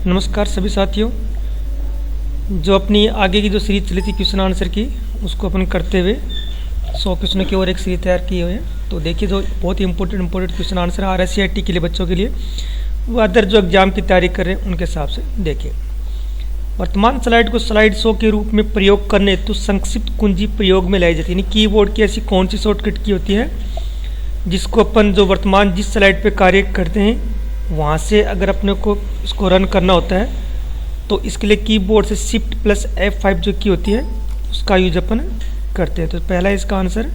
नमस्कार सभी साथियों। जो अपनी आगे की जो सीरीज चली थी क्वेश्चन आंसर की, उसको अपन करते हुए 100 क्वेश्चनों की और एक सीरीज तैयार किए हुए हैं। तो देखिए, जो बहुत ही इंपॉर्टेंट क्वेश्चन आंसर आ रहा है CIT के लिए, बच्चों के लिए, वो अदर जो एग्जाम की तैयारी कर रहे हैं उनके हिसाब से देखिए। वर्तमान स्लाइड को स्लाइड शो के रूप में प्रयोग करने हेतु संक्षिप्त कुंजी प्रयोग में लाई जाती है। यानी कीबोर्ड की ऐसी कौन सी शॉर्टकट की होती है जिसको अपन जो वर्तमान जिस स्लाइड पे कार्य करते हैं वहाँ से अगर अपने को इसको रन करना होता है तो इसके लिए कीबोर्ड से Shift+F5 जो की होती है उसका यूज अपन करते हैं। तो पहला इसका आंसर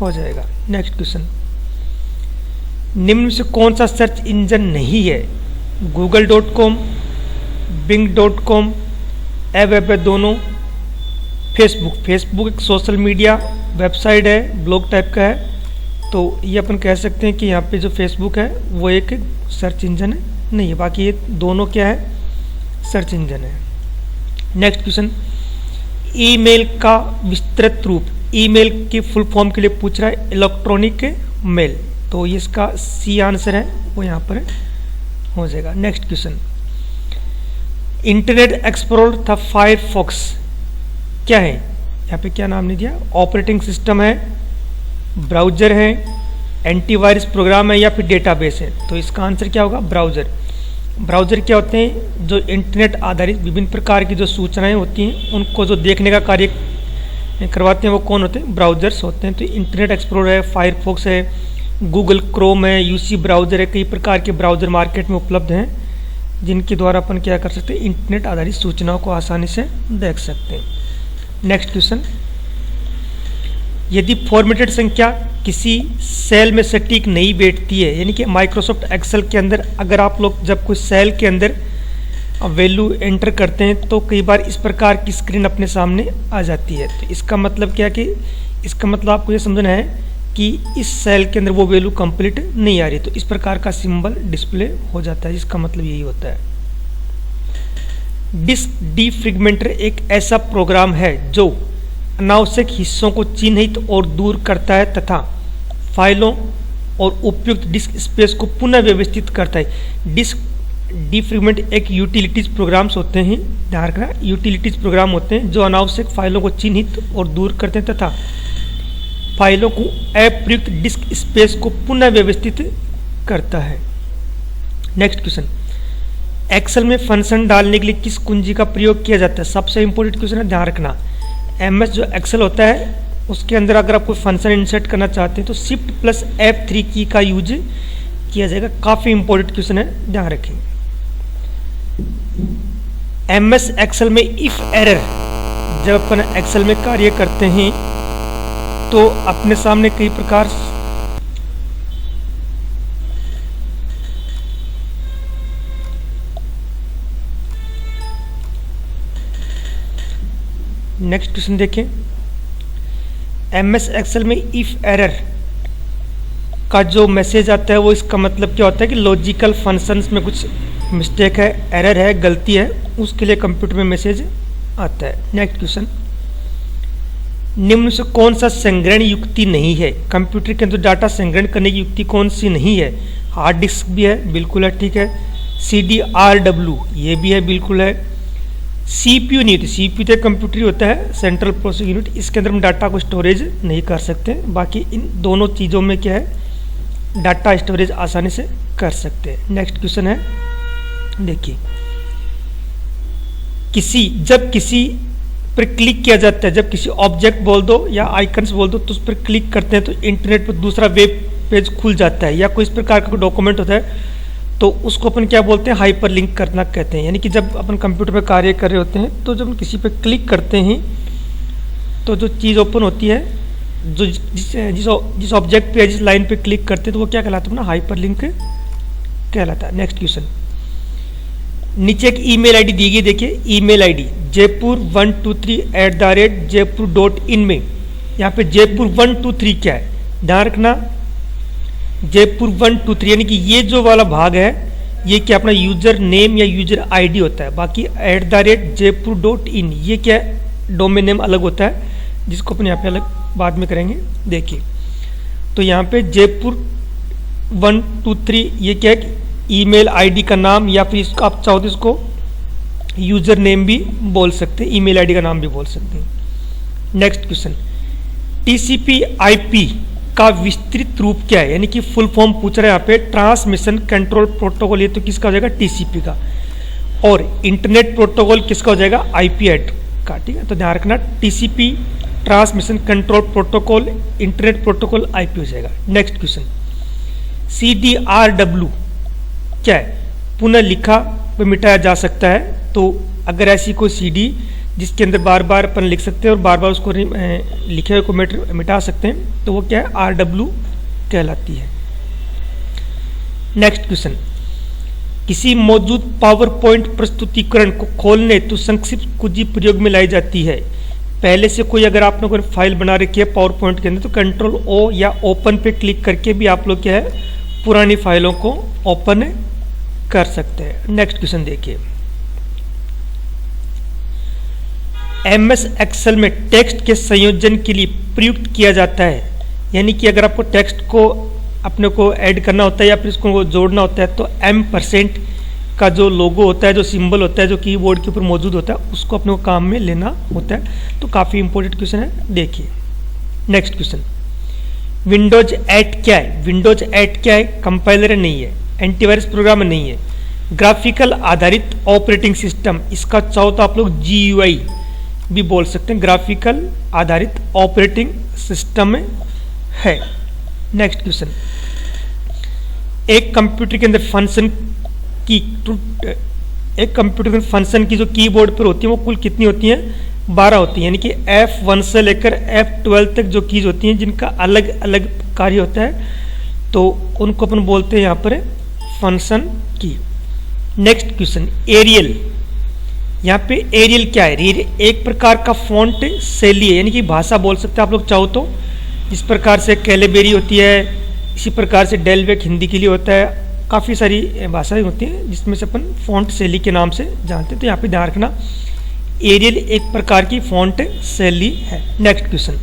हो जाएगा। नेक्स्ट क्वेश्चन, निम्न में से कौन सा सर्च इंजन नहीं है? google.com, bing.com, वेब है दोनों, फेसबुक एक सोशल मीडिया वेबसाइट है, ब्लॉग टाइप का है, तो ये अपन कह सकते हैं कि यहाँ पे जो फेसबुक है वो एक सर्च इंजन है नहीं है। बाकी ये दोनों क्या है? सर्च इंजन है। नेक्स्ट क्वेश्चन, ईमेल का विस्तृत रूप, ईमेल की फुल फॉर्म के लिए पूछ रहा है, इलेक्ट्रॉनिक मेल, तो ये इसका सी आंसर है, वो यहाँ पर हो जाएगा। नेक्स्ट क्वेश्चन, इंटरनेट एक्सप्लोरर था फायरफॉक्स क्या है? यहाँ पे क्या नाम नहीं दिया, ऑपरेटिंग सिस्टम है, ब्राउज़र है, एंटीवायरस प्रोग्राम है या फिर डेटाबेस है? तो इसका आंसर क्या होगा? ब्राउज़र। ब्राउज़र क्या होते हैं? जो इंटरनेट आधारित विभिन्न प्रकार की जो सूचनाएं होती हैं उनको जो देखने का कार्य करवाते हैं वो कौन होते हैं? ब्राउज़र्स होते हैं। तो इंटरनेट एक्सप्लोरर है, फायरफॉक्स है, गूगल क्रोम है, UC ब्राउज़र है, कई प्रकार के ब्राउज़र मार्केट में उपलब्ध हैं जिनके द्वारा अपन क्या कर सकते हैं? इंटरनेट आधारित सूचनाओं को आसानी से देख सकते हैं। नेक्स्ट क्वेश्चन, यदि फॉर्मेटेड संख्या किसी सेल में सटीक नहीं बैठती है, यानी कि माइक्रोसॉफ्ट एक्सेल के अंदर अगर आप लोग जब कोई सेल के अंदर वैल्यू एंटर करते हैं तो कई बार इस प्रकार की स्क्रीन अपने सामने आ जाती है। तो इसका मतलब क्या कि इसका मतलब आपको ये समझना है कि इस सेल के अंदर वो वैल्यू कंप्लीट नहीं आ रही, तो इस प्रकार का सिंबल डिस्प्ले हो जाता है, जिसका मतलब यही होता है। डिस्क डिफ्रेगमेंटर एक ऐसा प्रोग्राम है जो अनावश्यक हिस्सों को चिन्हित और दूर करता है तथा फाइलों और उपयुक्त डिस्क स्पेस को पुनः व्यवस्थित करता है। डिस्क डिफ्रेगमेंट एक यूटिलिटीज प्रोग्राम्स होते हैं, ध्यान रखना, यूटिलिटीज प्रोग्राम होते हैं जो अनावश्यक फाइलों को चिन्हित और दूर करते हैं तथा फाइलों को अप्रयुक्त डिस्क स्पेस को पुनः व्यवस्थित करता है। नेक्स्ट क्वेश्चन, एक्सेल में फंक्शन डालने के लिए किस कुंजी का प्रयोग किया जाता है? सबसे इंपॉर्टेंट क्वेश्चन है, ध्यान रखना। MS जो एक्सेल होता है उसके अंदर अगर आप कोई फंक्शन इंसर्ट करना चाहते हैं तो Shift+F3 की का यूज किया जाएगा। काफ़ी इंपॉर्टेंट क्वेश्चन है, ध्यान रखें। MS एक्सेल में इफ एरर, जब अपन एक्सेल में कार्य करते हैं तो अपने सामने कई प्रकार नेक्स्ट क्वेश्चन देखें। MS एक्सेल में इफ एरर का जो मैसेज आता है वो इसका मतलब क्या होता है कि लॉजिकल फंक्शंस में कुछ मिस्टेक है, एरर है, गलती है, उसके लिए कंप्यूटर में मैसेज आता है। नेक्स्ट क्वेश्चन, निम्न से कौन सा संग्रहण युक्ति नहीं है? कंप्यूटर के अंदर डाटा संग्रहण करने की युक्ति कौन सी नहीं है? हार्ड डिस्क भी है, बिल्कुल है, ठीक है। CDRW ये भी है, बिल्कुल है। CPU नहीं होती, CPU तो कंप्यूटर ही होता है, सेंट्रल प्रोसेसिंग यूनिट, इसके अंदर हम डाटा को स्टोरेज नहीं कर सकते। बाकी इन दोनों चीज़ों में क्या है? डाटा स्टोरेज आसानी से कर सकते हैं। नेक्स्ट क्वेश्चन है, देखिए, जब किसी पर क्लिक किया जाता है, जब किसी ऑब्जेक्ट बोल दो या आइकन्स बोल दो तो उस पर क्लिक करते हैं तो इंटरनेट पर दूसरा वेब पेज खुल जाता है, या कोई इस प्रकार का डॉक्यूमेंट होता है तो उसको अपन क्या बोलते हैं? हाइपर लिंक करना कहते हैं। यानी कि जब अपन कंप्यूटर पर कार्य कर रहे होते हैं तो जब किसी पर क्लिक करते हैं तो जो चीज़ ओपन होती है, जो जिस ऑब्जेक्ट पे, जिस लाइन पे क्लिक करते हैं तो वो क्या कहलाता है? अपना हाइपर लिंक कहलाता है। नेक्स्ट क्वेश्चन, नीचे एक ईमेल आईडी दी गई, देखिए ईमेल आईडी jaipur123@jaipur.in में यहाँ पे jaipur123 क्या है? ध्यान रखना, jaipur123 यानी कि ये जो वाला भाग है ये क्या अपना यूजर नेम या यूजर आईडी होता है। बाकी @jaipur.in ये क्या है? डोमेन नेम अलग होता है, जिसको अपन यहाँ पे अलग बाद में करेंगे। देखिए, तो यहाँ पे jaipur123 ये क्या है? ईमेल आईडी का नाम, या फिर इसको आप चाहो तो इसको यूजर नेम भी बोल सकते हैं, ईमेल आईडी का नाम भी बोल सकते हैं। नेक्स्ट क्वेश्चन, टीसीपी आईपी का विस्तृत रूप क्या है, यानी कि फुल फॉर्म पूछ रहा है यहाँ पे। ट्रांसमिशन कंट्रोल प्रोटोकॉल, ये तो किसका हो जाएगा, टीसीपी का। और इंटरनेट प्रोटोकॉल किसका हो जाएगा, आईपी एड का। ठीक है, तो ध्यान रखना, TCP transmission control protocol, internet protocol IP हो जाएगा। नेक्स्ट क्वेश्चन, CDRW क्या है, पुनः लिखा व मिटाया जा सकता है। तो अगर ऐसी कोई CD जिसके अंदर बार बार अपन लिख सकते हैं और बार बार उसको लिखे हुए को मिटा सकते हैं, तो वो क्या है, RW कहलाती है। नेक्स्ट क्वेश्चन, किसी मौजूद पावर पॉइंट प्रस्तुतिकरण को खोलने तो संक्षिप्त कुंजी प्रयोग में लाई जाती है। पहले से कोई अगर आप लोगों ने फाइल बना रखी है पावर पॉइंट के अंदर, तो कंट्रोल O या ओपन पे क्लिक करके भी आप लोग क्या है, पुरानी फाइलों को ओपन कर सकते हैं। नेक्स्ट क्वेश्चन देखिए, MS एक्सेल में टेक्स्ट के संयोजन के लिए प्रयुक्त किया जाता है, यानी कि अगर आपको टेक्स्ट को अपने को ऐड करना होता है या फिर इसको जोड़ना होता है, तो M% का जो लोगो होता है, जो सिंबल होता है, जो कीबोर्ड के ऊपर मौजूद होता है, उसको अपने को काम में लेना होता है। तो काफ़ी इंपॉर्टेंट क्वेश्चन है, देखिए। नेक्स्ट क्वेश्चन, विंडोज 8 क्या है, विंडोज 8 क्या है, कंपाइलर नहीं है, एंटीवायरस प्रोग्राम नहीं है, ग्राफिकल आधारित ऑपरेटिंग सिस्टम, इसका चाहो तो आप लोग GUI भी बोल सकते हैं, ग्राफिकल आधारित ऑपरेटिंग सिस्टम है। नेक्स्ट क्वेश्चन, एक कंप्यूटर के अंदर फंक्शन की जो कीबोर्ड पर होती है वो कुल कितनी होती हैं, 12 होती हैं, यानी कि F1 से लेकर F12 तक जो कीज होती हैं जिनका अलग अलग कार्य होता है, तो उनको अपन बोलते हैं यहाँ पर फंक्शन की। नेक्स्ट क्वेश्चन, एरियल, यहाँ पे एरियल क्या है, एक प्रकार का फॉन्ट शैली है, यानी कि भाषा बोल सकते हैं आप लोग चाहो तो। जिस प्रकार से कैलेबेरी होती है, इसी प्रकार से डेलवेक हिंदी के लिए होता है, काफ़ी सारी भाषाएं होती हैं जिसमें से अपन फॉन्ट शैली के नाम से जानते हैं। तो यहाँ पे ध्यान रखना, एरियल एक प्रकार की फॉन्ट शैली है। नेक्स्ट क्वेश्चन,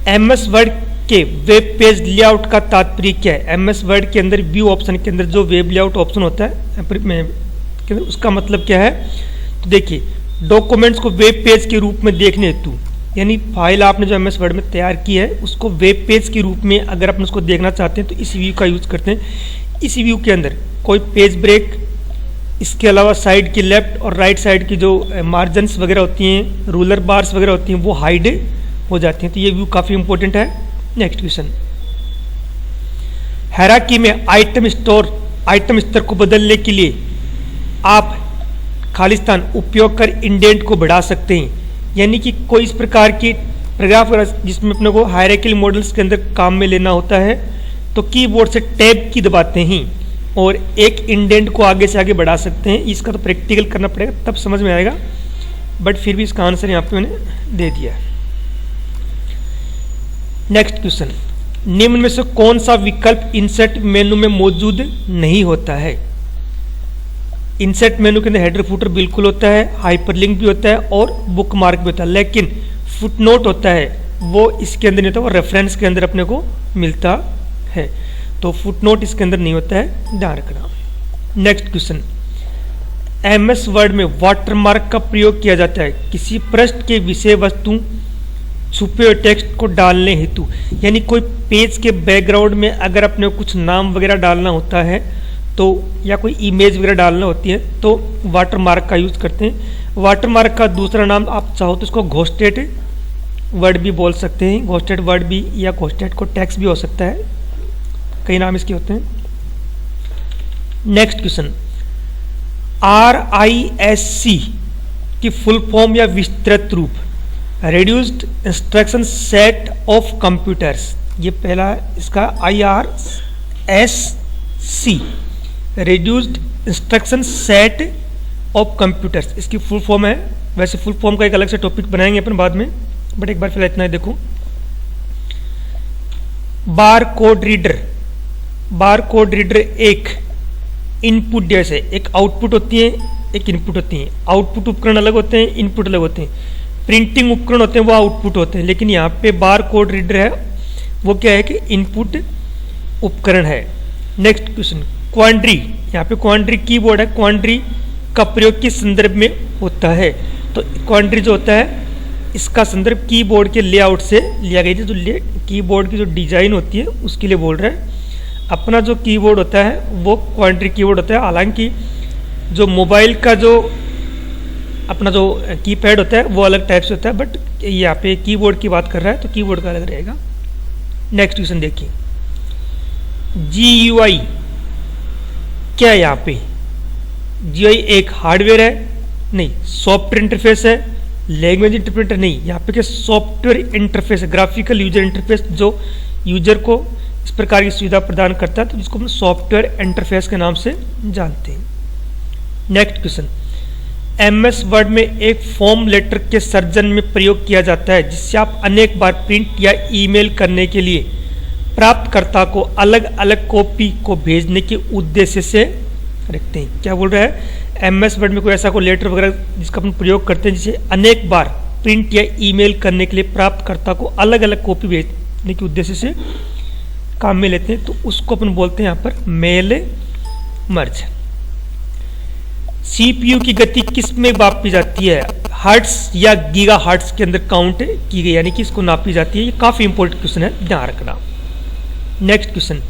MS वर्ड के वेब पेज लेआउट का तात्पर्य क्या है। MS वर्ड के अंदर व्यू ऑप्शन के अंदर जो वेब लेआउट ऑप्शन होता है, उसका मतलब क्या है, तो देखिए, डॉक्यूमेंट्स को वेब पेज के रूप में देखने हेतु, यानी फाइल आपने जो MS वर्ड में तैयार की है उसको वेब पेज के रूप में अगर अपन उसको देखना चाहते हैं तो इस व्यू का यूज करते हैं। इस व्यू के अंदर कोई पेज ब्रेक, इसके अलावा साइड की लेफ्ट और राइट साइड की जो मार्जिन्स वगैरह होती हैं, रूलर बार्स वगैरह होती हैं, वो हाइड हो जाती हैं। तो ये व्यू काफ़ी इंपॉर्टेंट है। नेक्स्ट क्वेश्चन, हायरार्की में आइटम स्तर को बदलने के लिए आप खालिस्तान उपयोग कर इंडेंट को बढ़ा सकते हैं, यानी कि कोई इस प्रकार की पैराग्राफ जिसमें अपने को हायरार्किकल मॉडल्स के अंदर काम में लेना होता है, तो कीबोर्ड से टैब की दबाते हैं और एक इंडेंट को आगे से आगे बढ़ा सकते हैं। इसका तो प्रैक्टिकल करना पड़ेगा तब समझ में आएगा, बट फिर भी इसका आंसर यहाँ पे मैंने दे दिया। नेक्स्ट क्वेश्चन, निम्न में से कौन सा विकल्प इंसर्ट मेनू में मौजूद नहीं होता है। इंसर्ट मेनू के अंदर हेडर फुटर बिल्कुल होता है, हाइपरलिंक भी होता है और बुक मार्क भी होता है, लेकिन फुटनोट होता है वो इसके अंदर नहीं होता, वो रेफरेंस के अंदर अपने को मिलता है। तो फुटनोट इसके अंदर नहीं होता है, ध्यान रखना। नेक्स्ट क्वेश्चन, MS वर्ड में वाटरमार्क का प्रयोग किया जाता है किसी पृष्ठ के विषय वस्तु छुपे हुए टेक्स्ट को डालने हेतु, यानी कोई पेज के बैकग्राउंड में अगर अपने को कुछ नाम वगैरह डालना होता है तो, या कोई इमेज वगैरह डालना होती है, तो वाटरमार्क का यूज करते हैं। वाटरमार्क का दूसरा नाम आप चाहो तो इसको घोस्टेड वर्ड भी बोल सकते हैं, घोस्टेड वर्ड भी, या घोस्टेड को टैक्स भी हो सकता है, कई नाम इसके होते हैं। नेक्स्ट क्वेश्चन, RISC की फुल फॉर्म या विस्तृत रूप, reduced instruction set of computers, ये पहला इसका IRSC, reduced instruction set of computers, इसकी फुल फॉर्म है। वैसे फुल फॉर्म का एक अलग से टॉपिक बनाएंगे अपन बाद में, बट एक बार फिलहाल इतना ही देखो। बार कोड रीडर एक इनपुट डिवाइस है, एक आउटपुट होती है, एक इनपुट होती है। आउटपुट उपकरण अलग होते हैं, इनपुट अलग होते हैं। प्रिंटिंग उपकरण होते हैं वो आउटपुट होते हैं, लेकिन यहाँ पे बार कोड रीडर है वो क्या है कि इनपुट उपकरण है। नेक्स्ट क्वेश्चन, क्वाड्री, यहाँ पे क्वाड्री कीबोर्ड है, क्वाड्री इसका प्रयोग किस संदर्भ में होता है? तो क्वाड्री जो होता है इसका संदर्भ कीबोर्ड के लेआउट से लिया गया है। जो कीबोर्ड की जो डिजाइन होती है उसके लिए बोल रहा है। अपना जो कीबोर्ड होता है वो क्वाड्री कीबोर्ड होता है। हालांकि जो मोबाइल का जो अपना जो कीपैड होता है वो अलग टाइप से होता है, बट यहाँ पे कीबोर्ड की बात कर रहा है तो कीबोर्ड का अलग रहेगा। नेक्स्ट क्वेश्चन देखिए, GUI क्या है? यहाँ पे GUI एक हार्डवेयर है? नहीं। सॉफ्टवेयर इंटरफेस है? Language interpreter? नहीं। यहाँ पे क्या सॉफ्टवेयर इंटरफेस है, ग्राफिकल यूजर इंटरफेस, जो यूजर को इस प्रकार की सुविधा प्रदान करता है, तो जिसको हम सॉफ्टवेयर इंटरफेस के नाम से जानते हैं। नेक्स्ट क्वेश्चन, MS वर्ड में एक फॉर्म लेटर के सर्जन में प्रयोग किया जाता है जिससे आप अनेक बार प्रिंट या ईमेल करने के लिए प्राप्तकर्ता को अलग अलग कॉपी को भेजने के उद्देश्य से रखते हैं। क्या बोल रहा है? MS वर्ड में कोई ऐसा कोई लेटर वगैरह जिसका अपन प्रयोग करते हैं जिसे अनेक बार प्रिंट या ईमेल करने के लिए प्राप्तकर्ता को अलग अलग कॉपी भेजने के उद्देश्य से काम में लेते हैं, तो उसको अपन बोलते हैं यहाँ पर मेल मर्ज। CPU की गति किस में मापी जाती है? हर्ट्स या गीगा हर्ट्स के अंदर काउंट की गई, यानी कि इसको नापी जाती है। ये काफी इंपॉर्टेंट क्वेश्चन है, ध्यान रखना। नेक्स्ट क्वेश्चन,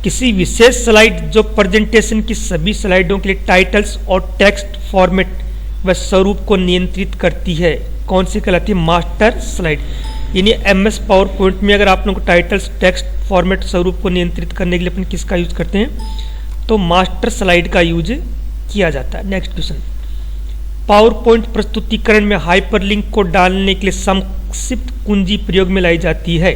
किसी विशेष स्लाइड जो प्रेजेंटेशन की सभी स्लाइडों के लिए टाइटल्स और टेक्स्ट फॉर्मेट व स्वरूप को नियंत्रित करती है, कौन सी कहलाती है? Master slide. यानी MS पावर पॉइंट में अगर आप लोगों को टाइटल्स, टेक्स्ट फॉर्मेट, स्वरूप को नियंत्रित करने के लिए अपन किसका यूज करते हैं? तो मास्टर स्लाइड का यूज किया जाता है। नेक्स्ट क्वेश्चन, पावर पॉइंट प्रस्तुतिकरण में हाइपरलिंक को डालने के लिए संक्षिप्त कुंजी प्रयोग में लाई जाती है,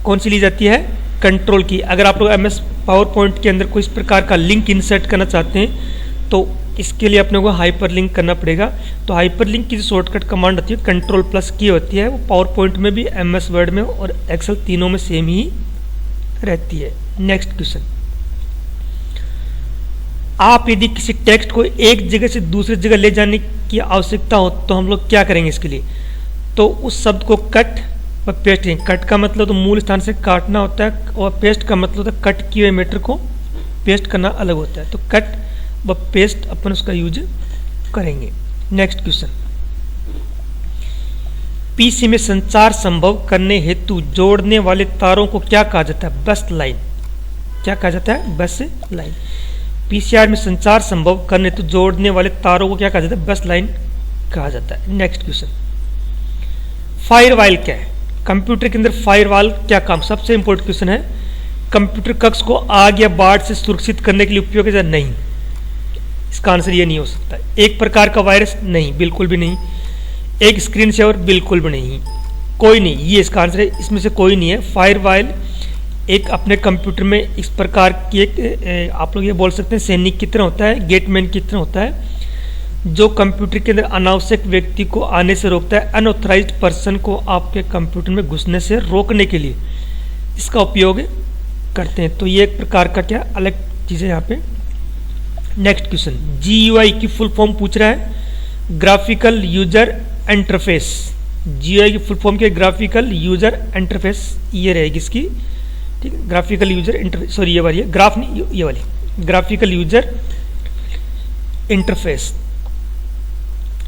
कौन सी ली जाती है? कंट्रोल की। अगर आप लोग MS पावर पॉइंट के अंदर कोई इस प्रकार का लिंक इंसर्ट करना चाहते हैं तो इसके लिए अपने को हाइपरलिंक करना पड़ेगा। तो हाइपरलिंक की जो शॉर्टकट कमांड होती है कंट्रोल+ की होती है, वो पावर पॉइंट में भी, MS वर्ड में और एक्सेल तीनों में सेम ही रहती है। नेक्स्ट क्वेश्चन, आप यदि किसी टेक्स्ट को एक जगह से दूसरी जगह ले जाने की आवश्यकता हो तो हम लोग क्या करेंगे इसके लिए? तो उस शब्द को कट व पेस्ट करेंगे। कट का मतलब तो मूल स्थान से काटना होता है और पेस्ट का मतलब होता है कट किए हुए मैटर को पेस्ट करना अलग होता है। तो कट व पेस्ट अपन उसका यूज करेंगे। नेक्स्ट क्वेश्चन, PC में संचार संभव करने हेतु जोड़ने वाले तारों को क्या कहा जाता है? बस लाइन। क्या कहा जाता है? बस लाइन। PCR में संचार संभव करने तो जोड़ने वाले तारों को क्या कहा जाता है? बस लाइन कहा जाता है। नेक्स्ट क्वेश्चन, फायरवॉल क्या है? कंप्यूटर के अंदर फायरवॉल क्या काम? सबसे इंपॉर्टेंट क्वेश्चन है। कंप्यूटर कक्ष को आग या बाढ़ से सुरक्षित करने के लिए उपयोग किया? नहीं, इसका आंसर ये नहीं हो सकता। एक प्रकार का वायरस? नहीं, बिल्कुल भी नहीं। एक स्क्रीन सेवर? बिल्कुल भी नहीं, कोई नहीं। ये इसका आंसर है, इसमें से कोई नहीं है। फायरवॉल एक अपने कंप्यूटर में इस प्रकार की एक आप लोग ये बोल सकते हैं सैनिक की तरह होता है, गेटमैन की तरह होता है, जो कंप्यूटर के अंदर अनावश्यक व्यक्ति को आने से रोकता है। अनऑथराइज्ड पर्सन को आपके कंप्यूटर में घुसने से रोकने के लिए इसका उपयोग करते हैं। तो ये एक प्रकार का क्या अलग चीज़ है यहाँ पे। नेक्स्ट क्वेश्चन, GUI की फुल फॉर्म पूछ रहा है, ग्राफिकल यूजर इंटरफेस। GUI की फुल फॉर्म क्या? ग्राफिकल यूजर इंटरफेस, ये रहेगी इसकी, ठीक है। ग्राफिकल यूजर इंटरफेस, सॉरी ये वाली है, ग्राफ नहीं, ये वाली ग्राफिकल यूजर इंटरफेस,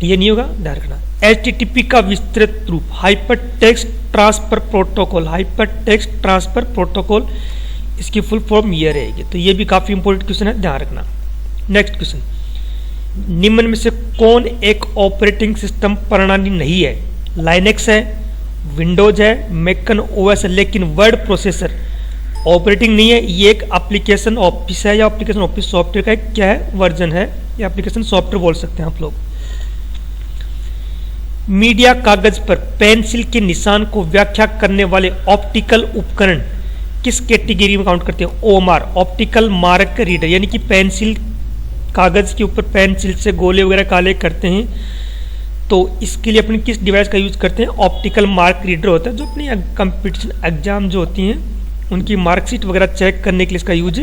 ये नहीं होगा, ध्यान रखना। HTTP का विस्तृत रूप hyper text transfer protocol. Hyper text transfer protocol, इसकी फुल फॉर्म ये रहेगी। तो ये भी काफी इंपॉर्टेंट क्वेश्चन है, ध्यान रखना। नेक्स्ट क्वेश्चन, निम्न में से कौन एक ऑपरेटिंग सिस्टम प्रणाली नहीं है? लाइनेक्स है, विंडोज है, मैकन OS है, लेकिन वर्ड प्रोसेसर ऑपरेटिंग नहीं है। ये एक एप्लीकेशन ऑफिस है या एप्लीकेशन ऑफिस सॉफ्टवेयर का एक क्या है? वर्जन है, या एप्लीकेशन सॉफ्टवेयर बोल सकते हैं आप लोग। मीडिया कागज पर पेंसिल के निशान को व्याख्या करने वाले ऑप्टिकल उपकरण किस कैटेगरी में काउंट करते हैं? OMR, ऑप्टिकल मार्क रीडर, यानी कि पेंसिल, कागज के ऊपर पेंसिल से गोले वगैरह काले करते हैं, तो इसके लिए अपने किस डिवाइस का यूज करते हैं? ऑप्टिकल मार्क रीडर होता है, जो अपनी कंपटीशन एग्जाम जो होती हैं उनकी मार्कशीट वगैरह चेक करने के लिए इसका यूज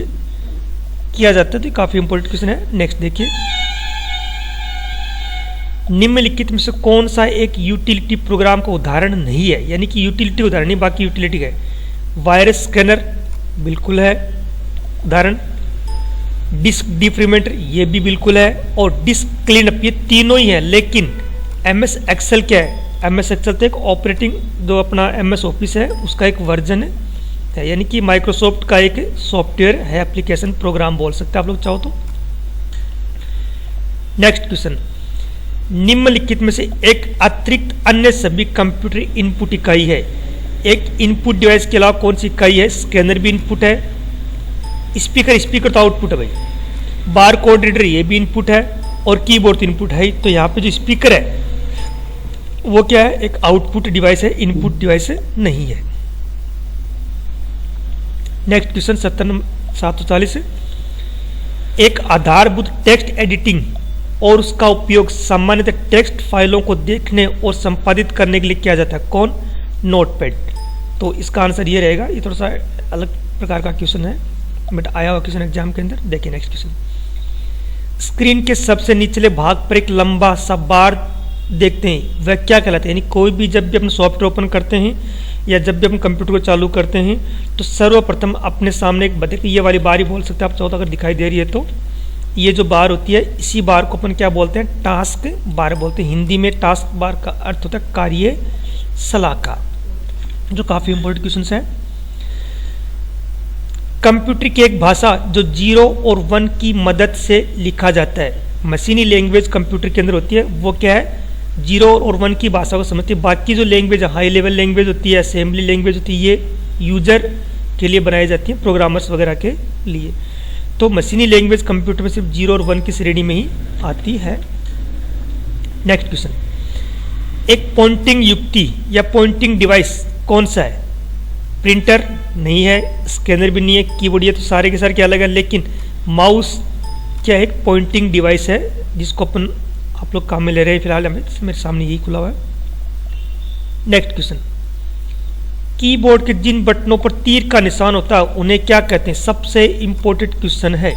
किया जाता है। तो काफी इंपॉर्टेंट क्वेश्चन है। नेक्स्ट देखिए, निम्नलिखित में से कौन सा एक यूटिलिटी प्रोग्राम का उदाहरण नहीं है? यानी कि यूटिलिटी उदाहरण नहीं, बाकी यूटिलिटी है। वायरस स्कैनर बिल्कुल है उदाहरण, डिस्क डिफ्रीमेंटर ये भी बिल्कुल है, और डिस्क क्लीनअप ये तीनों ही है। लेकिन MS एक्सेल क्या है, MS एक्सेल तो एक ऑपरेटिंग जो अपना MS ऑफिस है उसका एक वर्जन है, यानी कि माइक्रोसॉफ्ट का एक सॉफ्टवेयर है, एप्लीकेशन प्रोग्राम बोल सकते हैं आप लोग चाहो तो। नेक्स्ट क्वेश्चन, निम्नलिखित में से एक अतिरिक्त अन्य सभी कंप्यूटर इनपुट इकाई है। एक इनपुट डिवाइस के अलावा कौन सी इकाई है? स्कैनर भी इनपुट है, स्पीकर तो आउटपुट है भाई, बार कोड रीडर ये भी इनपुट है, और कीबोर्ड तो इनपुट है। तो यहाँ पे जो स्पीकर है वो क्या है? एक आउटपुट डिवाइस है, इनपुट डिवाइस नहीं है। नेक्स्ट क्वेश्चन 740, एक आधारभूत टेक्स्ट एडिटिंग और उसका उपयोग सामान्यतः टेक्स्ट फाइलों को देखने और संपादित करने के लिए किया जाता है। कौन? नोटपैड। तो इसका आंसर ये रहेगा। ये थोड़ा सा अलग प्रकार का क्वेश्चन है, बट आया हुआ क्वेश्चन एग्जाम के अंदर। देखिए नेक्स्ट क्वेश्चन, स्क्रीन के सबसे निचले भाग पर एक लंबा सा बार देखते हैं, वह क्या कहलाता है? यानी कोई भी जब भी अपना सॉफ्टवेयर ओपन करते हैं या जब भी हम कंप्यूटर को चालू करते हैं तो सर्वप्रथम अपने सामने एक देखिए ये वाली बार ही बोल सकते हैं आप चाहो तो, अगर दिखाई दे रही है तो। ये जो बार होती है इसी बार को अपन क्या बोलते हैं? टास्क बार बोलते हैं। हिंदी में टास्क बार का अर्थ होता है कार्य सलाका, जो काफी इंपॉर्टेंट क्वेश्चन है। कंप्यूटर की एक भाषा जो 0 और 1 की मदद से लिखा जाता है, मशीनी लैंग्वेज कंप्यूटर के अंदर होती है, वो क्या है? 0 और 1 की भाषा को समझती है। बाकी जो लैंग्वेज हाई लेवल लैंग्वेज होती है, असेंबली लैंग्वेज होती है, ये यूजर के लिए बनाई जाती है, प्रोग्रामर्स वगैरह के लिए। तो मशीनी लैंग्वेज कंप्यूटर में सिर्फ 0 और 1 की श्रेणी में ही आती है। नेक्स्ट क्वेश्चन, एक पॉइंटिंग युक्ति या पॉइंटिंग डिवाइस कौन सा है? प्रिंटर नहीं है, स्कैनर भी नहीं है, कीबोर्ड, ये तो सारे के सारे क्या अलग है। लेकिन माउस क्या है? एक पॉइंटिंग डिवाइस है जिसको अपन आप लोग काम में ले रहे हैं फिलहाल, मेरे सामने यही खुला हुआ है। नेक्स्ट क्वेश्चन, कीबोर्ड के जिन बटनों पर तीर का निशान होता है उन्हें क्या कहते हैं? सबसे इंपॉर्टेंट क्वेश्चन है।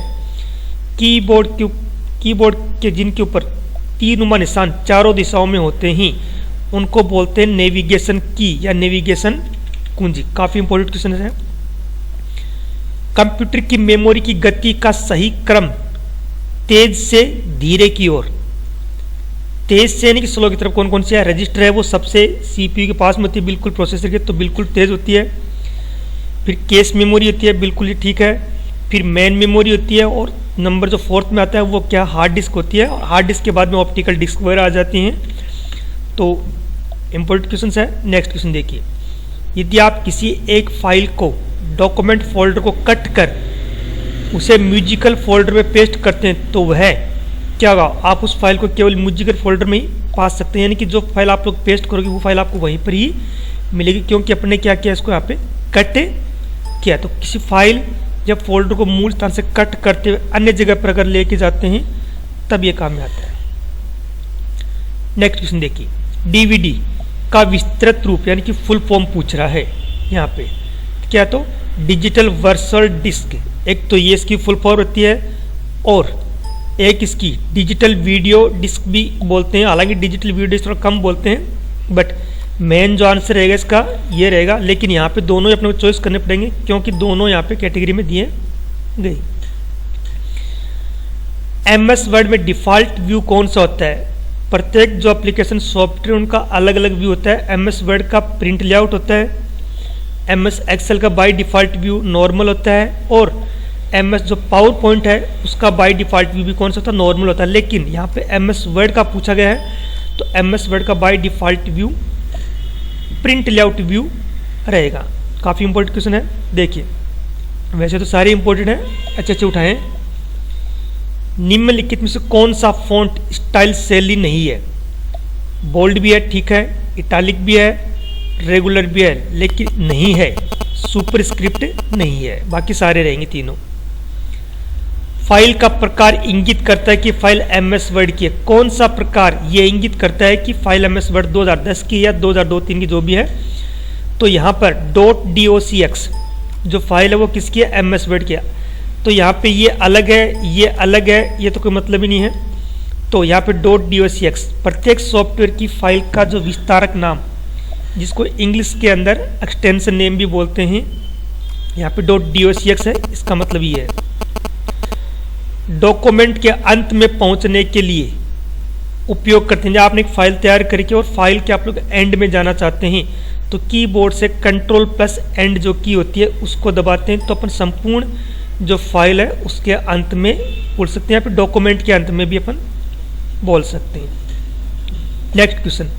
कीबोर्ड के जिनके ऊपर तीरनुमा निशान चारों दिशाओं में होते हैं उनको बोलते हैं नेविगेशन की या नेविगेशन कुंजी। काफी इंपॉर्टेंट क्वेश्चन है। कंप्यूटर की मेमोरी की गति का सही क्रम तेज से धीरे की ओर, तेज से यानी कि स्लो की तरफ कौन कौन सी है? रजिस्टर है वो सबसे सीपीयू के पास में होती है, बिल्कुल प्रोसेसर के, तो बिल्कुल तेज होती है। फिर केस मेमोरी होती है, बिल्कुल ही ठीक है। फिर मेन मेमोरी होती है, और नंबर जो 4th में आता है वो क्या? हार्ड डिस्क होती है, और हार्ड डिस्क के बाद में ऑप्टिकल डिस्क वगैरह आ जाती हैं। तो इंपॉर्टेंट क्वेश्चन है। नेक्स्ट क्वेश्चन देखिए, यदि आप किसी एक फाइल को डॉक्यूमेंट फोल्डर को कट कर उसे म्यूजिकल फोल्डर में पेस्ट करते हैं तो वह क्या होगा? आप उस फाइल को केवल म्यूजिकल फोल्डर में ही पा सकते हैं, यानी कि जो फाइल आप लोग पेस्ट करोगे वो फाइल आपको वहीं पर ही मिलेगी, क्योंकि अपने क्या किया? इसको यहाँ पे कट किया। तो किसी फाइल जब फोल्डर को मूल स्थान से कट करते हुए अन्य जगह पर अगर लेके जाते हैं तब ये काम में आता है। नेक्स्ट क्वेश्चन देखिए, DVD का विस्तृत रूप यानी कि फुल फॉर्म पूछ रहा है यहाँ पे क्या? तो डिजिटल वर्चुअल डिस्क, एक तो ये इसकी फुल फॉर्म होती है, और एक इसकी डिजिटल वीडियो डिस्क भी बोलते हैं। हालांकि डिजिटल वीडियो डिस्क थोड़ा कम बोलते हैं, बट मेन जो आंसर रहेगा इसका ये रहेगा। लेकिन यहाँ पे दोनों ही अपने को चॉइस करने पड़ेंगे क्योंकि दोनों यहाँ पे कैटेगरी में दिए गए। MS वर्ड में डिफॉल्ट व्यू कौन सा होता है? प्रत्येक जो एप्लीकेशन सॉफ्टवेयर उनका अलग अलग व्यू होता है। MS वर्ड का प्रिंट लेआउट होता है, MS एक्सेल का बाय डिफॉल्ट व्यू नॉर्मल होता है, और MS जो पावर पॉइंट है उसका बाय डिफॉल्ट व्यू भी कौन सा होता है? नॉर्मल होता है। लेकिन यहाँ पे MS वर्ड का पूछा गया है तो MS वर्ड का by default view print layout view रहेगा। काफ़ी इंपॉर्टेंट क्वेश्चन है। देखिए वैसे तो सारे इंपॉर्टेंट हैं, अच्छे अच्छे उठाएं। निम्नलिखित में से कौन सा फॉन्ट स्टाइल शैली नहीं है? बोल्ड भी है, ठीक है, इटालिक भी है, रेगुलर भी है, लेकिन नहीं है सुपरस्क्रिप्ट नहीं है, बाकी सारे रहेंगे तीनों। फाइल का प्रकार इंगित करता है कि फाइल MS वर्ड की है। कौन सा प्रकार ये इंगित करता है कि फाइल MS वर्ड 2010 की या 2002-3 की जो भी है? तो यहाँ पर .docx जो फाइल है वो किसकी है? MS वर्ड की है। तो यहाँ पे ये अलग है, ये अलग है, ये तो कोई मतलब ही नहीं है। तो यहाँ पे .docx प्रत्येक सॉफ्टवेयर की फाइल का जो विस्तारक नाम, जिसको इंग्लिश के अंदर एक्सटेंशन नेम भी बोलते हैं, यहाँ पे .docx है, इसका मतलब ये है। डॉक्यूमेंट के अंत में पहुंचने के लिए उपयोग करते हैं। जब आपने एक फाइल तैयार करके और फाइल के आप लोग एंड में जाना चाहते हैं तो कीबोर्ड से Ctrl+End जो की होती है उसको दबाते हैं तो अपन संपूर्ण जो फाइल है उसके अंत में बोल सकते हैं, या फिर डॉक्यूमेंट के अंत में भी अपन बोल सकते हैं। नेक्स्ट क्वेश्चन,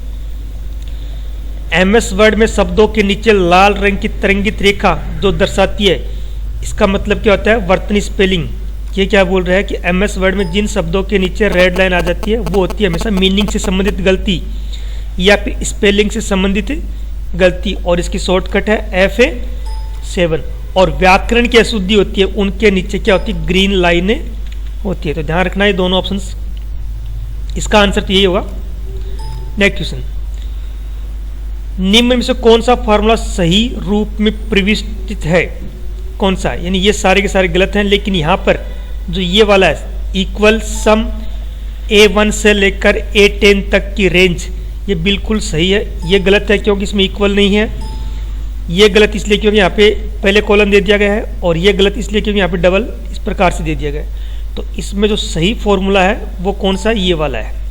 MS वर्ड में शब्दों के नीचे लाल रंग की तरंगित रेखा जो दर्शाती है, इसका मतलब क्या होता है? वर्तनी स्पेलिंग। ये क्या बोल रहा है कि MS वर्ड में जिन शब्दों के नीचे रेड लाइन आ जाती है वो होती है हमेशा मीनिंग से संबंधित गलती या फिर स्पेलिंग से संबंधित गलती, और इसकी शॉर्टकट है FA7। और व्याकरण की अशुद्धि होती है उनके नीचे क्या होती है? ग्रीन लाइनें होती है। तो ध्यान रखना ये दोनों ऑप्शंस, इसका आंसर तो यही होगा। नेक्स्ट क्वेश्चन, निम्न में से कौन सा फॉर्मूला सही रूप में प्रविष्टित है? कौन सा? यानी ये सारे के सारे गलत हैं, लेकिन यहाँ पर जो ये वाला है इक्वल सम A1 से लेकर A10 तक की रेंज, ये बिल्कुल सही है। ये गलत है क्योंकि इसमें इक्वल नहीं है। ये गलत इसलिए क्योंकि यहाँ पे पहले कॉलम दे दिया गया है, और ये गलत इसलिए क्योंकि यहाँ पे डबल इस प्रकार से दे दिया गया है। तो इसमें जो सही फॉर्मूला है वो कौन सा? ये वाला है।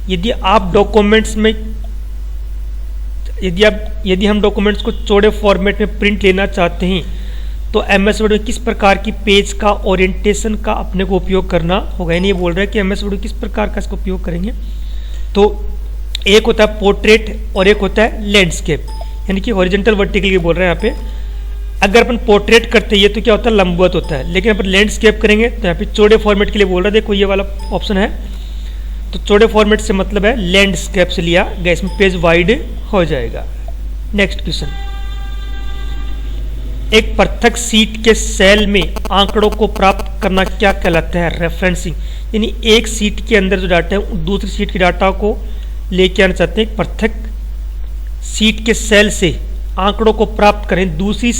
यदि आप डॉक्यूमेंट्स में यदि हम डॉक्यूमेंट्स को चौड़े फॉर्मेट में प्रिंट लेना चाहते हैं तो MS वर्ड में किस प्रकार की पेज का ओरिएंटेशन का अपने को उपयोग करना होगा। यानी ये बोल रहा है कि MS वर्ड में किस प्रकार का इसका उपयोग करेंगे। तो एक होता है पोर्ट्रेट और एक होता है लैंडस्केप, यानी कि हॉरिजॉन्टल वर्टिकल की बोल रहे हैं यहाँ पे। अगर अपन पोर्ट्रेट करते हैं तो क्या होता है? लंबवत होता है। लेकिन अपन लैंडस्केप करेंगे तो यहाँ पे चौड़े फॉर्मेट के लिए बोल रहा है। देखो ये वाला ऑप्शन है, तो चौड़े फॉर्मेट से मतलब है लैंडस्केप से लिया गया, इसमें पेज वाइड हो जाएगा। नेक्स्ट क्वेश्चन, एक पृथक सीट के सेल में आंकड़ों को प्राप्त करना क्या कहलाता है? रेफरेंसिंग। यानी एक सीट के अंदर जो डाटा है दूसरी सीट के डाटा को लेके आना चाहते हैं। पृथक सीट के सेल से आंकड़ों को प्राप्त करें, दूसरी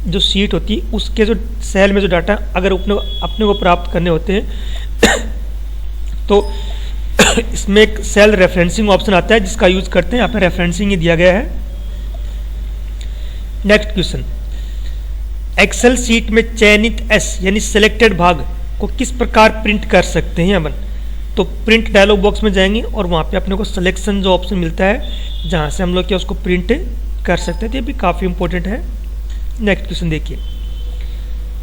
जो सीट होती है उसके जो सेल में जो डाटा अगर अपने को प्राप्त करने होते हैं तो इसमें एक सेल रेफरेंसिंग ऑप्शन आता है जिसका यूज करते हैं। यहाँ पे रेफरेंसिंग ही दिया गया है। नेक्स्ट क्वेश्चन, एक्सेल सीट में चयनित S यानी सिलेक्टेड भाग को किस प्रकार प्रिंट कर सकते हैं अपन? तो प्रिंट डायलॉग बॉक्स में जाएंगे और वहाँ पे अपने को सिलेक्शन जो ऑप्शन मिलता है जहाँ से हम लोग क्या उसको प्रिंट कर सकते हैं। ये भी काफ़ी इंपॉर्टेंट है। नेक्स्ट क्वेश्चन देखिए,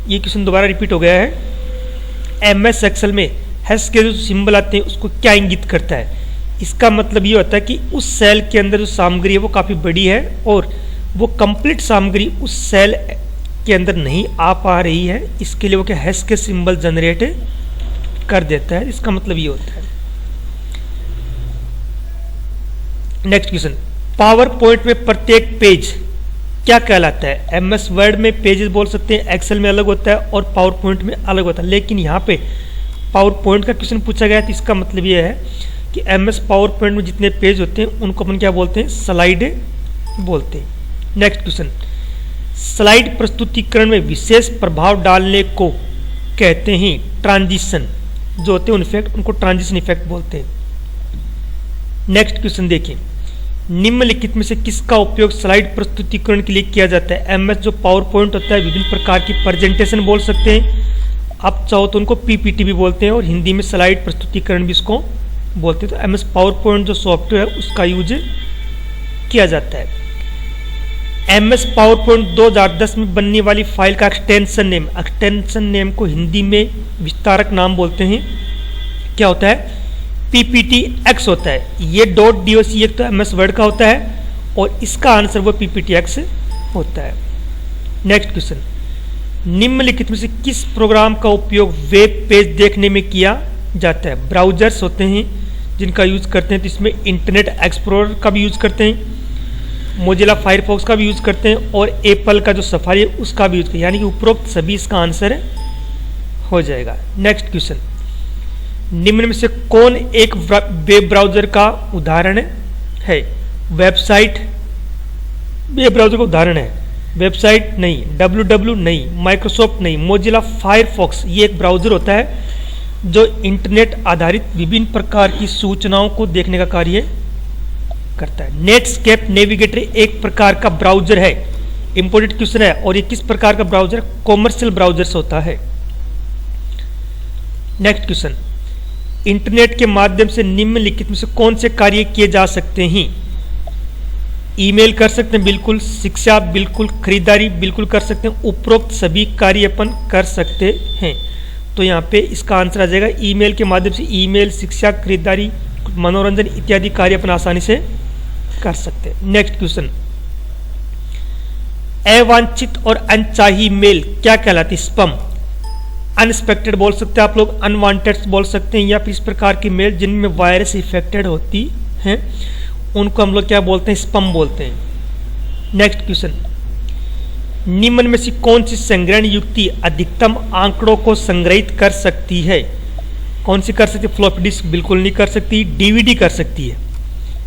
ये क्वेश्चन दोबारा रिपीट हो गया है। MS एक्सेल में हैश के जो सिंबल आते हैं उसको क्या इंगित करता है? इसका मतलब ये होता है कि उस सेल के अंदर जो सामग्री है वो काफ़ी बड़ी है और वो कंप्लीट सामग्री उस सेल के अंदर नहीं आ पा रही है, इसके लिए वो क्या हैश के सिंबल जनरेट कर देता है। इसका मतलब ये होता है। नेक्स्ट क्वेश्चन, पावर पॉइंट में प्रत्येक पेज क्या कहलाता है? MS वर्ड में पेजेस बोल सकते हैं, एक्सेल में अलग होता है और पावर पॉइंट में अलग होता है। लेकिन यहाँ पे पावर पॉइंट का क्वेश्चन पूछा गया है तो इसका मतलब ये है कि MS पावर पॉइंट में जितने पेज होते हैं उनको अपन क्या बोलते हैं? स्लाइड बोलते हैं। नेक्स्ट क्वेश्चन, स्लाइड प्रस्तुतिकरण में विशेष प्रभाव डालने को कहते हैं ट्रांजिशन, जो होते हैं इफेक्ट उनको ट्रांजिशन इफेक्ट बोलते हैं। नेक्स्ट क्वेश्चन देखिए, निम्नलिखित में से किसका उपयोग स्लाइड प्रस्तुतिकरण के लिए किया जाता है? MS जो पावर पॉइंट होता है विभिन्न प्रकार की प्रेजेंटेशन बोल सकते हैं, आप चाहो तो उनको PPT भी बोलते हैं और हिंदी में स्लाइड प्रस्तुतिकरण भी इसको बोलते हैं। तो MS पावर पॉइंट जो सॉफ्टवेयर उसका यूज किया जाता है। MS पावर पॉइंट 2010 में बनने वाली फाइल का एक्सटेंशन नेम को हिंदी में विस्तारक नाम बोलते हैं। क्या होता है? PPTX होता है। ये .doc एक तो MS वर्ड का होता है और इसका आंसर वो PPTX होता है। नेक्स्ट क्वेश्चन, निम्नलिखित में से किस प्रोग्राम का उपयोग वेब पेज देखने में किया जाता है? ब्राउजर्स होते हैं जिनका यूज करते हैं, तो इसमें इंटरनेट एक्सप्लोरर का भी यूज करते हैं, मोजिला फायरफॉक्स का भी यूज करते हैं और एप्पल का जो सफारी है उसका भी यूज करते हैं। यानी कि उपरोक्त सभी इसका आंसर हो जाएगा। नेक्स्ट क्वेश्चन, निम्न में से कौन एक वेब ब्राउजर का उदाहरण है? वेबसाइट वेब ब्राउजर का उदाहरण है। वेबसाइट नहीं, www नहीं, माइक्रोसॉफ्ट नहीं, मोजिला फायरफॉक्स ये एक ब्राउजर होता है जो इंटरनेट आधारित विभिन्न प्रकार की सूचनाओं को देखने का कार्य करता है। नेटस्केप नेविगेटर एक प्रकार का ब्राउजर है। इंपोर्टेंट क्वेश्चन है। और ये किस प्रकार का ब्राउजर? कॉमर्शियल ब्राउजर होता है। नेक्स्ट क्वेश्चन, इंटरनेट के माध्यम से निम्नलिखित में से कौन से कार्य किए जा सकते हैं? ईमेल कर सकते हैं, बिल्कुल। शिक्षा, बिल्कुल। खरीदारी, बिल्कुल कर सकते हैं। उपरोक्त सभी कार्य अपन कर सकते हैं। तो यहाँ पे इसका आंसर आ जाएगा ईमेल के माध्यम से। ईमेल, शिक्षा, खरीदारी, मनोरंजन इत्यादि कार्य अपन आसानी से कर सकते हैं। नेक्स्ट क्वेश्चन, अवांछित और अनचाही मेल क्या कहलाती है? स्पैम। अनएक्सपेक्टेड बोल सकते हैं आप लोग, अनवांटेड बोल सकते हैं, या फिर इस प्रकार की मेल जिनमें वायरस इफेक्टेड होती हैं उनको हम लोग क्या बोलते हैं? स्पैम बोलते हैं। नेक्स्ट क्वेश्चन, निम्न में से कौन सी संग्रहण युक्ति अधिकतम आंकड़ों को संग्रहित कर सकती है? कौन सी कर सकती है? फ्लॉपी डिस्क बिल्कुल नहीं कर सकती। डीवीडी कर सकती है।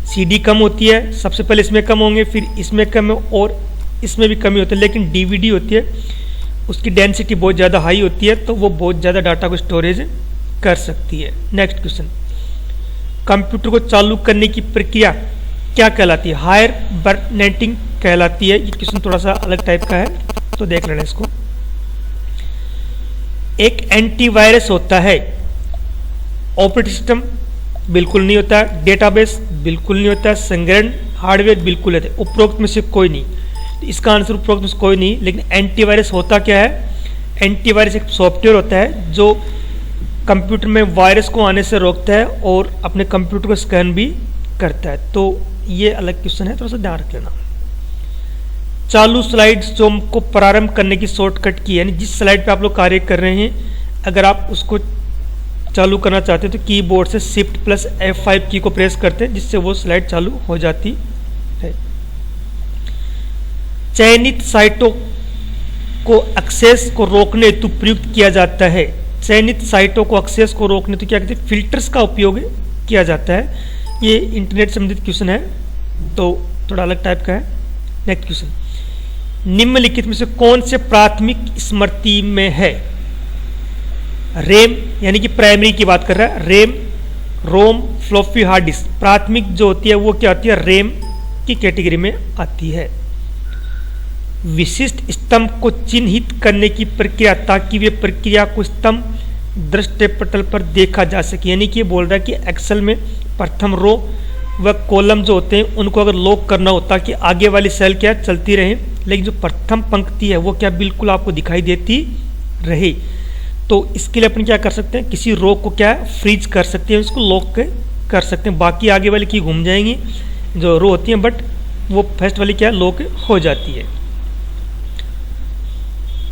सीडी कम होती है, सबसे पहले इसमें कम होंगे, फिर इसमें कम और इसमें भी कमी होती है, लेकिन डीवीडी होती है उसकी डेंसिटी बहुत ज़्यादा हाई होती है, तो वो बहुत ज़्यादा डाटा को स्टोरेज कर सकती है। नेक्स्ट क्वेश्चन, कंप्यूटर को चालू करने की प्रक्रिया क्या कहलाती है? हाइबरनेटिंग कहलाती है। ये क्वेश्चन थोड़ा सा अलग टाइप का है, तो देख लेना इसको। एक एंटीवायरस होता है, ऑपरेटिंग सिस्टम बिल्कुल नहीं होता, डेटाबेस बिल्कुल नहीं होता, संग्रहण हार्डवेयर बिल्कुल है। उपरोक्त में से कोई नहीं, तो इसका आंसर उपरोक्त में से कोई नहीं। लेकिन एंटीवायरस होता क्या है? एंटीवायरस एक सॉफ्टवेयर होता है जो कंप्यूटर में वायरस को आने से रोकता है और अपने कंप्यूटर को स्कैन भी करता है। तो ये अलग क्वेश्चन है, थोड़ा सा ध्यान रख लेना। चालू स्लाइड जो हमको प्रारंभ करने की शॉर्टकट की, यानी जिस स्लाइड पे आप लोग कार्य कर रहे हैं, अगर आप उसको चालू करना चाहते हैं तो कीबोर्ड से Shift+F5 की को प्रेस करते हैं, जिससे वो स्लाइड चालू हो जाती है। चयनित साइटों को एक्सेस को रोकने हेतु प्रयुक्त किया जाता है। चयनित साइटों को एक्सेस को रोकने तो क्या कहते हैं? फिल्टर्स का उपयोग किया जाता है। ये इंटरनेट संबंधित क्वेश्चन है, तो थोड़ा अलग टाइप का है। नेक्स्ट क्वेश्चन, निम्नलिखित में से कौन से प्राथमिक स्मृति में है? रैम, यानी कि प्राइमरी की बात कर रहा है। रैम, रोम, फ्लॉपी हार्ड डिस्क। प्राथमिक जो होती है वो क्या होती है? रैम की कैटेगरी में आती है। विशिष्ट स्तंभ को चिन्हित करने की प्रक्रिया, ताकि वे प्रक्रिया को स्तंभ दृष्टिपटल पर देखा जा सके। यानी कि ये बोल रहा है कि एक्सेल में प्रथम रो व कॉलम जो होते हैं उनको अगर लॉक करना होता कि आगे वाली सेल क्या चलती रहे, लेकिन जो प्रथम पंक्ति है वो क्या बिल्कुल आपको दिखाई देती रहे। तो इसके लिए अपन क्या कर सकते हैं? किसी रो को क्या फ्रीज कर सकते हैं, इसको लॉक कर सकते हैं। बाकी आगे वाली की घूम जाएंगी जो रो होती हैं, बट वो फर्स्ट वाली क्या लॉक हो जाती है।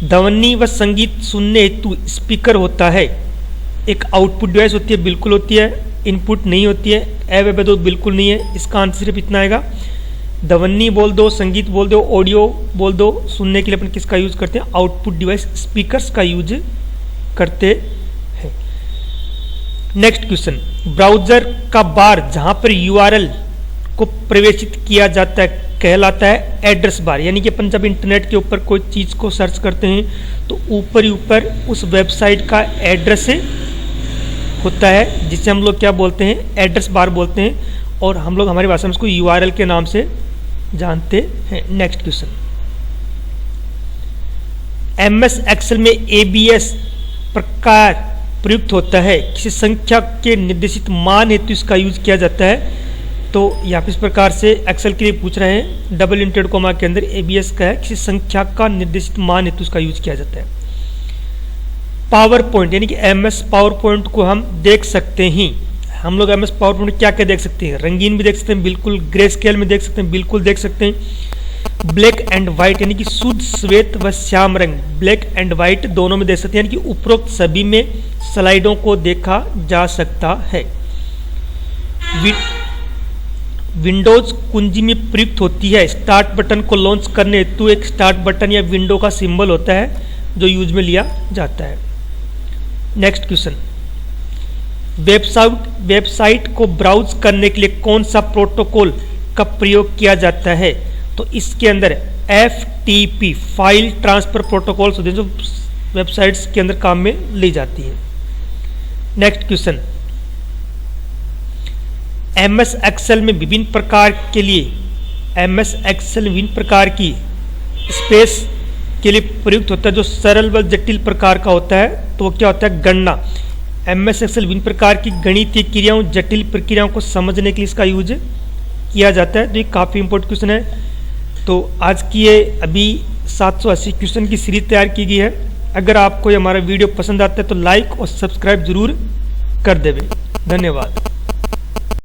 ध्वनि व संगीत सुनने हेतु स्पीकर होता है। एक आउटपुट डिवाइस होती है, बिल्कुल होती है। इनपुट नहीं होती है। अवेलेबल बिल्कुल नहीं है। इसका आंसर सिर्फ इतना आएगा। ध्वनि बोल दो, संगीत बोल दो, ऑडियो बोल दो, सुनने के लिए अपन किसका यूज करते हैं? आउटपुट डिवाइस स्पीकर्स का यूज करते हैं। नेक्स्ट क्वेश्चन, ब्राउजर का बार जहां पर यूआरएल को प्रवेशित किया जाता है कहलाता है एड्रेस बार। यानी कि अपन जब इंटरनेट के ऊपर कोई चीज को सर्च करते हैं तो ऊपर ही ऊपर उस वेबसाइट का एड्रेस होता है, जिसे हम लोग क्या बोलते हैं? एड्रेस बार बोलते हैं। और हम लोग हमारी भाषा में उसको यूआरएल के नाम से जानते हैं। नेक्स्ट क्वेश्चन, एमएस एक्सेल में एबीएस प्रकार प्रयुक्त होता है, किसी संख्या के निर्देशित मान हेतु इसका यूज किया जाता है। तो यहाँ पे इस प्रकार से एक्सेल के लिए पूछ रहे हैं, डबल इंटेड कोमा के अंदर एबीएस का है, किसी संख्या का निर्देशित मान हेतु इसका यूज किया जाता है। पावर पॉइंट, यानी कि एमएस पावर पॉइंट को हम देख सकते हैं। हम लोग एमएस पावर पॉइंट क्या क्या देख सकते हैं? रंगीन भी देख सकते हैं, बिल्कुल ग्रे स्केल में देख सकते हैं, बिल्कुल देख सकते हैं। ब्लैक एंड व्हाइट, यानी कि शुद्ध श्वेत व श्याम रंग, ब्लैक एंड व्हाइट दोनों में देख सकते हैं। यानी कि उपरोक्त सभी में स्लाइडों को देखा जा सकता है। विंडोज कुंजी में प्रयुक्त होती है। स्टार्ट बटन को लॉन्च करने हेतु एक स्टार्ट बटन या विंडो का सिंबल होता है जो यूज में लिया जाता है। नेक्स्ट क्वेश्चन, वेबसाइट को ब्राउज करने के लिए कौन सा प्रोटोकॉल का प्रयोग किया जाता है? तो इसके अंदर FTP फाइल ट्रांसफर प्रोटोकॉल होते हैं जो वेबसाइट्स के अंदर काम में ली जाती है। नेक्स्ट क्वेश्चन, एमएस एक्सेल में विभिन्न प्रकार के लिए एमएस एक्सेल विभिन्न प्रकार की स्पेस के लिए प्रयुक्त होता है जो सरल व जटिल प्रकार का होता है। तो वो क्या होता है? गणना। MS एक्सेल विभिन्न प्रकार की गणितीय क्रियाओं, जटिल प्रक्रियाओं को समझने के लिए इसका यूज किया जाता है। तो ये काफ़ी इंपॉर्टेंट क्वेश्चन है। तो आज की ये अभी 780 क्वेश्चन की सीरीज तैयार की गई है। अगर आपको ये हमारा वीडियो पसंद आता है तो लाइक और सब्सक्राइब जरूर कर देवे। धन्यवाद।